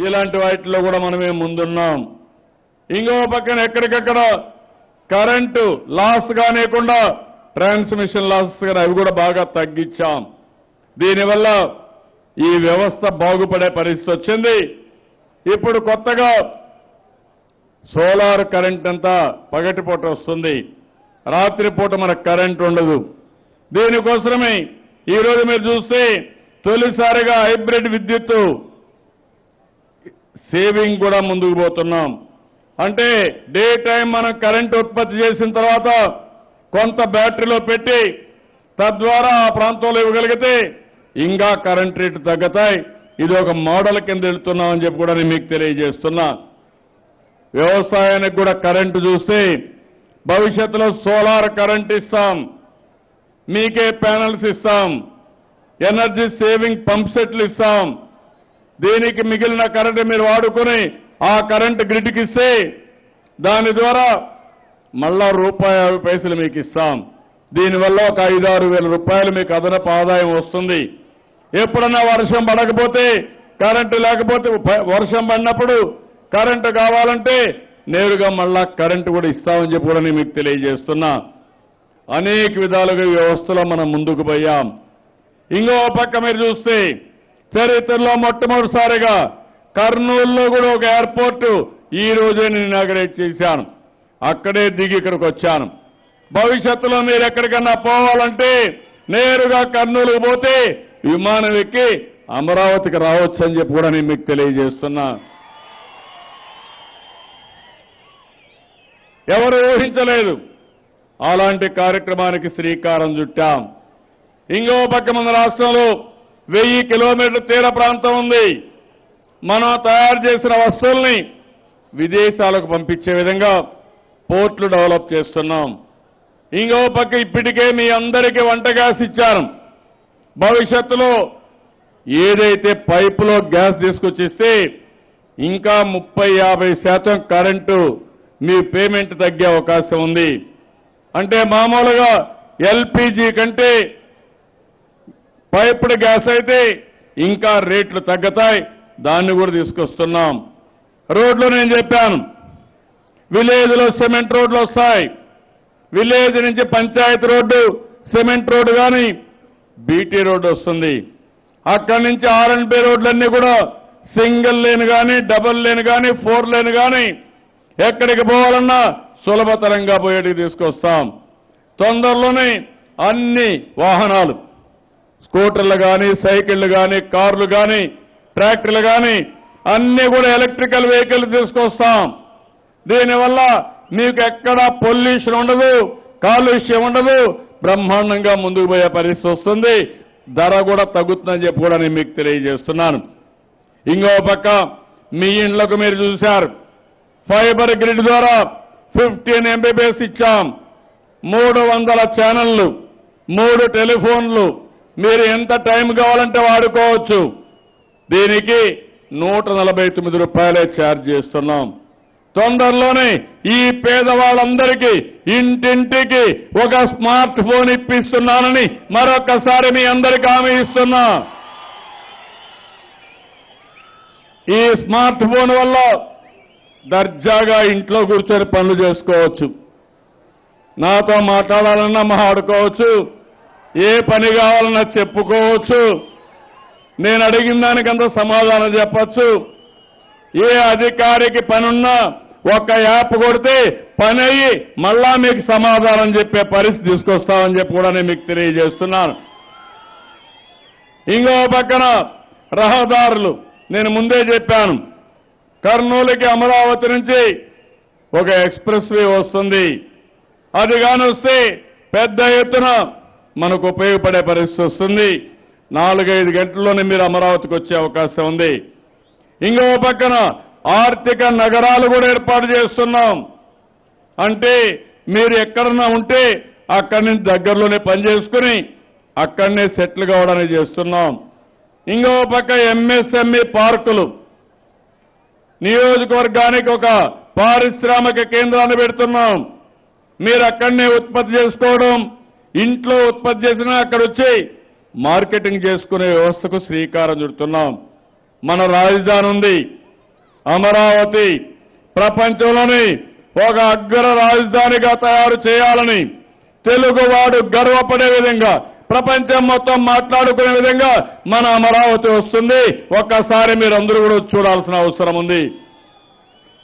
ఇలాంటి వాటిలో కూడా మనమే ముందున్నాం. ఇంకో పక్కన ఎక్కడికక్కడ కరెంటు లాస్ కానివ్వకుండా ట్రాన్స్మిషన్ లాసెస్ కానీ అవి కూడా బాగా తగ్గించాం. దీనివల్ల ఈ వ్యవస్థ బాగుపడే పరిస్థితి వచ్చింది. ఇప్పుడు కొత్తగా సోలార్ కరెంట్ అంతా పగటిపూట వస్తుంది, రాత్రిపూట మనకు కరెంట్ ఉండదు. దీనికోసమే ఈరోజు మీరు చూస్తే తొలిసారిగా హైబ్రిడ్ విద్యుత్తు సేవింగ్ కూడా ముందుకు పోతున్నాం. అంటే డే టైం మనం కరెంట్ ఉత్పత్తి చేసిన తర్వాత కొంత బ్యాటరీలో పెట్టి తద్వారా ఆ ప్రాంతంలో ఇవ్వగలిగితే ఇంకా కరెంట్ రేటు తగ్గుతాయి. ఇది ఒక మోడల్ కింద వెళ్తున్నామని చెప్పి కూడా నేను మీకు తెలియజేస్తున్నా. వ్యవసాయానికి కూడా కరెంటు చూస్తే భవిష్యత్తులో సోలార్ కరెంట్ ఇస్తాం, మీకే ప్యానల్స్ ఇస్తాం, ఎనర్జీ సేవింగ్ పంప్ సెట్లు ఇస్తాం. దీనికి మిగిలిన కరెంటు మీరు వాడుకుని ఆ కరెంటు గ్రిడ్కి ఇస్తే దాని ద్వారా మళ్ళా ₹50 మీకు ఇస్తాం. దీనివల్ల ఒక 5-6 వేల రూపాయలు మీకు అదనపు ఆదాయం వస్తుంది. ఎప్పుడన్నా వర్షం పడకపోతే కరెంటు లేకపోతే వర్షం పడినప్పుడు కరెంటు కావాలంటే నేరుగా మళ్ళా కరెంటు కూడా ఇస్తామని చెప్పి కూడా నేను మీకు తెలియజేస్తున్నా. అనేక విధాలుగా ఈ వ్యవస్థలో మనం ముందుకు పోయాం. ఇంకో పక్క మీరు చూస్తే చరిత్రలో మొట్టమొదటిసారిగా కర్నూలులో కూడా ఒక ఎయిర్పోర్టు ఈ రోజే నేను ఇనాగరేట్ చేశాను. అక్కడే దిగి ఇక్కడికి వచ్చాను. భవిష్యత్తులో మీరు ఎక్కడికన్నా పోవాలంటే నేరుగా కర్నూలుకు పోతే విమానం ఎక్కి అమరావతికి రావచ్చు అని చెప్పి కూడా నేను మీకు తెలియజేస్తున్నా. ఎవరు ఊహించలేదు. అలాంటి కార్యక్రమానికి శ్రీకారం చుట్టాం. ఇంకో పక్క మన రాష్ట్రంలో 1000 కిలోమీటర్ల తీర ప్రాంతం ఉంది. మనం తయారు చేసిన వస్తువుల్ని విదేశాలకు పంపించే విధంగా పోర్టులు డెవలప్ చేస్తున్నాం. ఇంకో పక్క ఇప్పటికే మీ అందరికీ వంట గ్యాస్ ఇచ్చాను. భవిష్యత్తులో ఏదైతే పైపులో గ్యాస్ తీసుకొచ్చిస్తే ఇంకా 30-50% కరెంటు మీ పేమెంట్ తగ్గే అవకాశం ఉంది. అంటే మామూలుగా ఎల్పీజీ కంటే పైప్డ్ గ్యాస్ అయితే ఇంకా రేట్లు తగ్గుతాయి. దాన్ని కూడా తీసుకొస్తున్నాం. రోడ్లు నేను చెప్పాను, విలేజ్లో సిమెంట్ రోడ్లు వస్తాయి. విలేజ్ నుంచి పంచాయతీ రోడ్డు సిమెంట్ రోడ్డు కానీ బీటీ రోడ్డు వస్తుంది. అక్కడి నుంచి R&B రోడ్లన్నీ కూడా సింగిల్ లేన్ కానీ డబుల్ లేన్ కానీ 4 లేన్ కానీ ఎక్కడికి పోవాలన్నా సులభతరంగా పోయేటికి తీసుకొస్తాం. తొందరలోనే అన్ని వాహనాలు స్కూటర్లు కానీ సైకిళ్లు కానీ కార్లు కానీ ట్రాక్టర్లు కానీ అన్ని కూడా ఎలక్ట్రికల్ వెహికల్ తీసుకొస్తాం. దీనివల్ల మీకు ఎక్కడా పొల్యూషన్ ఉండదు, కాలుష్యం ఉండదు, బ్రహ్మాండంగా ముందుకు పోయే పరిస్థితి వస్తుంది. ధర కూడా తగ్గుతుందని చెప్పి కూడా నేను మీకు తెలియజేస్తున్నాను. ఇంకో పక్క మీ ఇండ్లకు మీరు చూశారు, ఫైబర్ గ్రిడ్ ద్వారా 15 MBPS ఇచ్చాం. 300 ఛానళ్లు, 3 టెలిఫోన్లు, మీరు ఎంత టైం కావాలంటే వాడుకోవచ్చు. దీనికి ₹149 ఛార్జ్ చేస్తున్నాం. తొందరలోనే ఈ పేదవాళ్ళందరికీ ఇంటింటికి ఒక స్మార్ట్ ఫోన్ ఇప్పిస్తున్నానని మరొకసారి మీ అందరికీ హామీ ఇస్తున్నా. ఈ స్మార్ట్ ఫోన్ వల్ల దర్జాగా ఇంట్లో కూర్చొని పనులు చేసుకోవచ్చు. నాతో మాట్లాడాలన్నా మాట్లాడుకోవచ్చు, ఏ పని కావాలన్నా చెప్పుకోవచ్చు, నేను అడిగిన దానికంత సమాధానం చెప్పచ్చు. ఏ అధికారికి పనున్నా ఒక యాప్ కొడితే పని అయ్యి మళ్ళా మీకు సమాధానం చెప్పే పరిస్థితి తీసుకొస్తామని చెప్పి కూడా నేను మీకు తెలియజేస్తున్నాను. ఇంకో పక్కన రహదారులు నేను ముందే చెప్పాను, కర్నూలుకి అమరావతి నుంచి ఒక ఎక్స్ప్రెస్ వే వస్తుంది. అది కాని వస్తే పెద్ద ఎత్తున మనకు ఉపయోగపడే పరిస్థితి వస్తుంది. 4-5 గంటల్లోనే మీరు అమరావతికి వచ్చే అవకాశం ఉంది. ఇంకో పక్కన ఆర్థిక నగరాలు కూడా ఏర్పాటు చేస్తున్నాం. అంటే మీరు ఎక్కడన్నా ఉంటే అక్కడి నుంచి దగ్గరలోనే పనిచేసుకుని అక్కడనే సెటిల్ కావడానికి చేస్తున్నాం. ఇంకో పక్క MSME పార్కులు, నియోజకవర్గానికి ఒక పారిశ్రామిక కేంద్రాన్ని పెడుతున్నాం. మీరు అక్కడనే ఉత్పత్తి చేసుకోవడం, ఇంట్లో ఉత్పత్తి చేసినా అక్కడ వచ్చి మార్కెటింగ్ చేసుకునే వ్యవస్థకు శ్రీకారం చుడుతున్నాం. మన రాజధాని ఉంది, అమరావతి ప్రపంచంలోని ఒక అగ్ర రాజధానిగా తయారు చేయాలని తెలుగువాడు గర్వపడే విధంగా ప్రపంచం మొత్తం మాట్లాడుకునే విధంగా మన అమరావతి వస్తుంది. ఒక్కసారి మీరందరూ కూడా చూడాల్సిన అవసరం ఉంది.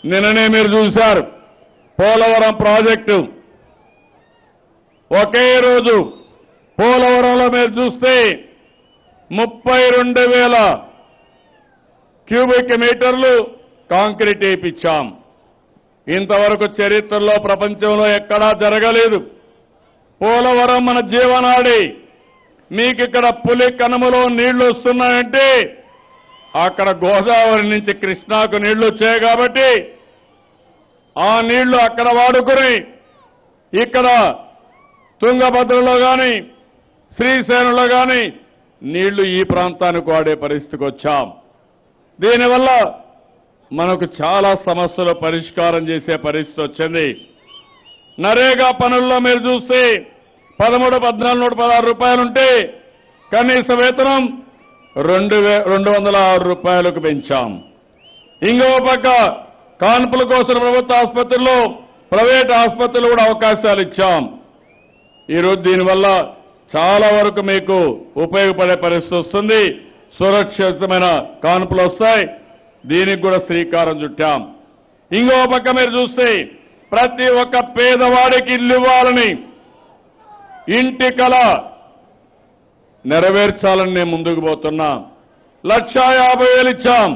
నిన్ననే మీరు చూశారు పోలవరం ప్రాజెక్టు. ఒకే రోజు పోలవరంలో మీరు చూస్తే 32,000 క్యూబిక్ మీటర్లు కాంక్రీట్ వేయించాం. ఇంతవరకు చరిత్రలో ప్రపంచంలో ఎక్కడా జరగలేదు. పోలవరం మన జీవనాడి. మీకు ఇక్కడ పులి కనుమలో నీళ్లు వస్తున్నాయంటే అక్కడ గోదావరి నుంచి కృష్ణాకు నీళ్లు వచ్చాయి కాబట్టి ఆ నీళ్లు అక్కడ వాడుకుని ఇక్కడ తుంగభద్రలో గాని శ్రీశైలంలో గాని నీళ్లు ఈ ప్రాంతానికి వాడే పరిస్థితికి వచ్చాం. దీనివల్ల మనకు చాలా సమస్యలు పరిష్కారం చేసే పరిస్థితి వచ్చింది. నరేగా పనుల్లో మీరు చూస్తే 13,1416 రూపాయలుంటే కనీస వేతనం 2,206 రూపాయలకు పెంచాం. ఇంకో పక్క కాన్పుల కోసం ప్రభుత్వ ఆసుపత్రుల్లో ప్రైవేట్ ఆసుపత్రులు కూడా అవకాశాలు ఇచ్చాం. ఈరోజు దీనివల్ల చాలా వరకు మీకు ఉపయోగపడే పరిస్థితి వస్తుంది. సురక్షితమైన కాన్పులు వస్తాయి. దీనికి కూడా శ్రీకారం చుట్టాం. ఇంకో పక్క మీరు చూస్తే ప్రతి ఒక్క పేదవాడికి ఇల్లు ఇవ్వాలని ఇంటి కల నెరవేర్చాలని నేను ముందుకు పోతున్నా. 1,50,000 ఇచ్చాం.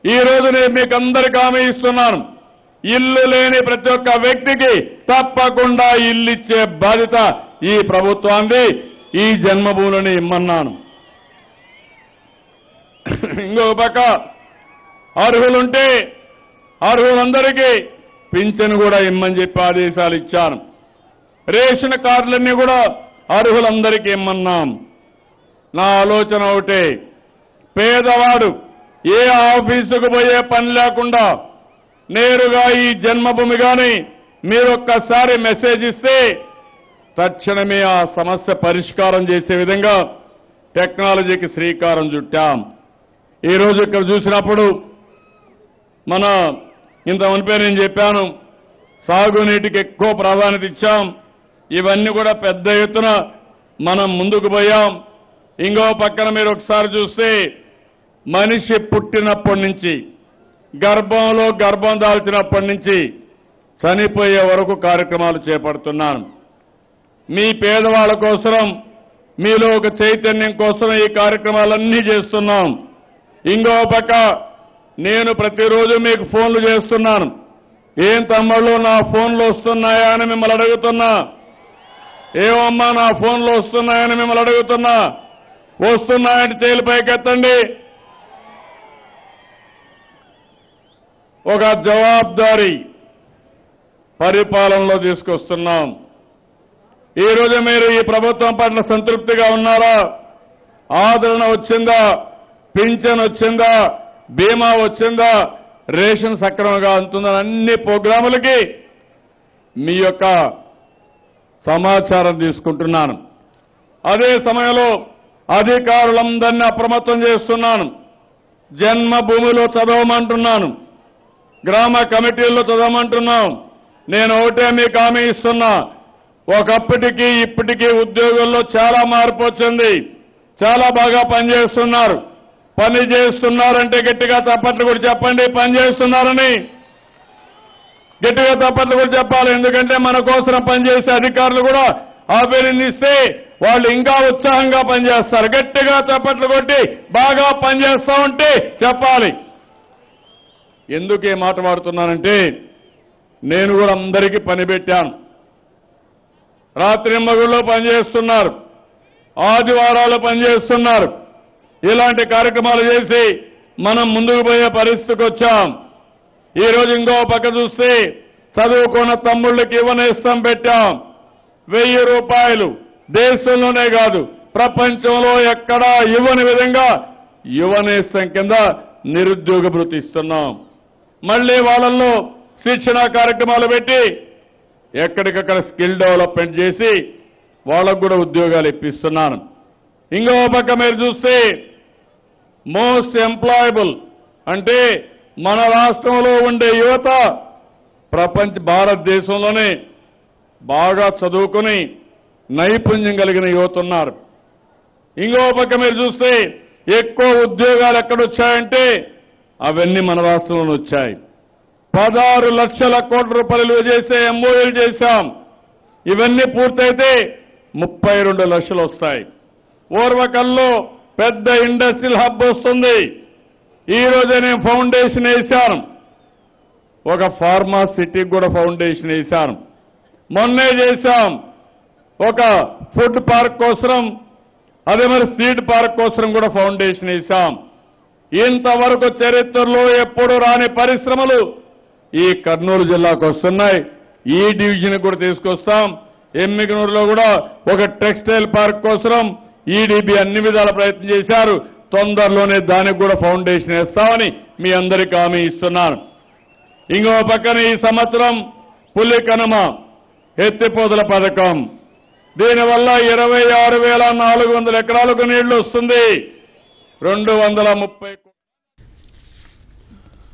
ఈ రోజు నేను మీకు అందరికీ హామీ ఇస్తున్నాను. ఇల్లు లేని ప్రతి ఒక్క వ్యక్తికి తప్పకుండా ఇల్లు ఇచ్చే బాధ్యత ఈ ప్రభుత్వాన్ని. ఈ జన్మభూమిని ఇమ్మన్నాను. ఇంకో పక్క అర్హులుంటే అర్హులందరికీ పింఛను కూడా ఇమ్మని చెప్పి ఆదేశాలు ఇచ్చాను. రేషన్ కార్డులన్నీ కూడా అర్హులందరికీ ఇమ్మన్నాం. నా ఆలోచన ఒకటే, పేదవాడు ఏ ఆఫీసుకు పోయే పని లేకుండా నేరుగా ఈ జన్మభూమి గాని మీరొక్కసారి మెసేజ్ ఇస్తే తక్షణమే ఆ సమస్య పరిష్కారం చేసే విధంగా టెక్నాలజీకి శ్రీకారం చుట్టాం. ఈ రోజు ఇక్కడ చూసినప్పుడు మన ఇంత మునిపే నేను చెప్పాను, సాగునీటికి ఎక్కువ ప్రాధాన్యత ఇచ్చాం. ఇవన్నీ కూడా పెద్ద ఎత్తున మనం ముందుకు పోయాం. ఇంకో పక్కన మీరు ఒకసారి చూస్తే మనిషి పుట్టినప్పటి నుంచి గర్భంలో గర్భం దాల్చినప్పటి నుంచి చనిపోయే వరకు కార్యక్రమాలు చేపడుతున్నాను. మీ పేదవాళ్ల కోసం, మీలో ఒక చైతన్యం కోసం ఈ కార్యక్రమాలన్నీ చేస్తున్నాం. ఇంకో పక్క నేను ప్రతిరోజు మీకు ఫోన్లు చేస్తున్నాను. ఏం తమ్ముళ్ళు నా ఫోన్లు వస్తున్నాయా అని మిమ్మల్ని అడుగుతున్నా. ఏమమ్మా నా ఫోన్లు వస్తున్నాయని మిమ్మల్ని అడుగుతున్నా. వస్తున్నాయంటే చేతులు పైకెత్తండి. ఒక జవాబుదారీ పరిపాలనలో తీసుకొస్తున్నాం. ఈ రోజు మీరు ఈ ప్రభుత్వం పట్ల సంతృప్తిగా ఉన్నారా? ఆదరణ వచ్చిందా? పింఛన్ వచ్చిందా? బీమా వచ్చిందా? రేషన్ సక్రమంగా అందుతుందని అన్ని ప్రోగ్రాములకి మీ యొక్క సమాచారం తీసుకుంటున్నాను. అదే సమయంలో అధికారులందరినీ అప్రమత్తం చేస్తున్నాను. జన్మభూమిలో చదవమంటున్నాను, గ్రామ కమిటీల్లో చదవమంటున్నాం. నేను ఒకటే మీకు హామీ ఇస్తున్నా, ఒకప్పటికి ఇప్పటికీ ఉద్యోగుల్లో చాలా మార్పు వచ్చింది. చాలా బాగా పనిచేస్తున్నారు. పని చేస్తున్నారంటే గట్టిగా చప్పట్లు కూడా చెప్పండి. పని చేస్తున్నారని గట్టిగా చప్పట్లు కూడా చెప్పాలి. ఎందుకంటే మన కోసం పనిచేసే అధికారులు కూడా అభినందిస్తే వాళ్ళు ఇంకా ఉత్సాహంగా పనిచేస్తారు. గట్టిగా చప్పట్లు కొట్టి బాగా పనిచేస్తా ఉంటే చెప్పాలి. ఎందుకు ఈ మాట వాడుతున్నానంటే నేను కూడా అందరికీ పని పెట్టాను. రాత్రింబగుళ్ళో పనిచేస్తున్నారు, ఆదివారాలు పనిచేస్తున్నారు. ఇలాంటి కార్యక్రమాలు చేసి మనం ముందుకు పోయే పరిస్థితికి వచ్చాం. ఈ రోజు ఇంకో పక్క చూస్తే చదువుకున్న తమ్ముళ్ళకి యువనేస్తం పెట్టాం. 1,000 రూపాయలు దేశంలోనే కాదు ప్రపంచంలో ఎక్కడా ఇవ్వని విధంగా యువనేస్తం కింద నిరుద్యోగ భృతి ఇస్తున్నాం. మళ్లీ వాళ్ళల్లో శిక్షణ కార్యక్రమాలు పెట్టి ఎక్కడికక్కడ స్కిల్ డెవలప్మెంట్ చేసి వాళ్ళకు కూడా ఉద్యోగాలు ఇప్పిస్తున్నాను. ఇంకో పక్క మీరు చూస్తే మోస్ట్ ఎంప్లాయబుల్ అంటే మన రాష్ట్రంలో ఉండే యువత భారతదేశంలోనే బాగా చదువుకుని నైపుణ్యం కలిగిన యువత ఉన్నారు. ఇంకో పక్క మీరు చూస్తే ఎక్కువ ఉద్యోగాలు ఎక్కడొచ్చాయంటే అవన్నీ మన రాష్ట్రంలోనే వచ్చాయి. 16 లక్షల కోట్ల రూపాయలు చేసే ఎంఓయూలు చేశాం. ఇవన్నీ పూర్తయితే 32 లక్షలు వస్తాయి. ఓర్వకల్లో పెద్ద ఇండస్ట్రియల్ హబ్ వస్తుంది. ఈ రోజే నేను ఫౌండేషన్ వేశాను. ఒక ఫార్మా సిటీకి కూడా ఫౌండేషన్ వేశాను. మొన్నే చేశాం. ఒక ఫుడ్ పార్క్ కోసం, అదే మరి సీడ్ పార్క్ కోసం కూడా ఫౌండేషన్ వేశాం. ఇంతవరకు చరిత్రలో ఎప్పుడు రాని పరిశ్రమలు ఈ కర్నూలు జిల్లాకు వస్తున్నాయి. ఈ డివిజన్ కూడా తీసుకొస్తాం. ఎమ్మిగనూరులో కూడా ఒక టెక్స్టైల్ పార్క్ కోసం ఈడీబీ అన్ని విధాల ప్రయత్నం చేశారు. తొందరలోనే దానికి కూడా ఫౌండేషన్ వేస్తామని మీ అందరికీ హామీ ఇస్తున్నాను. ఇంకో పక్కన ఈ సంవత్సరం పులి కనుమ ఎత్తిపోతల పథకం, దీనివల్ల 26,400 ఎకరాలకు నీళ్లు వస్తుంది. 230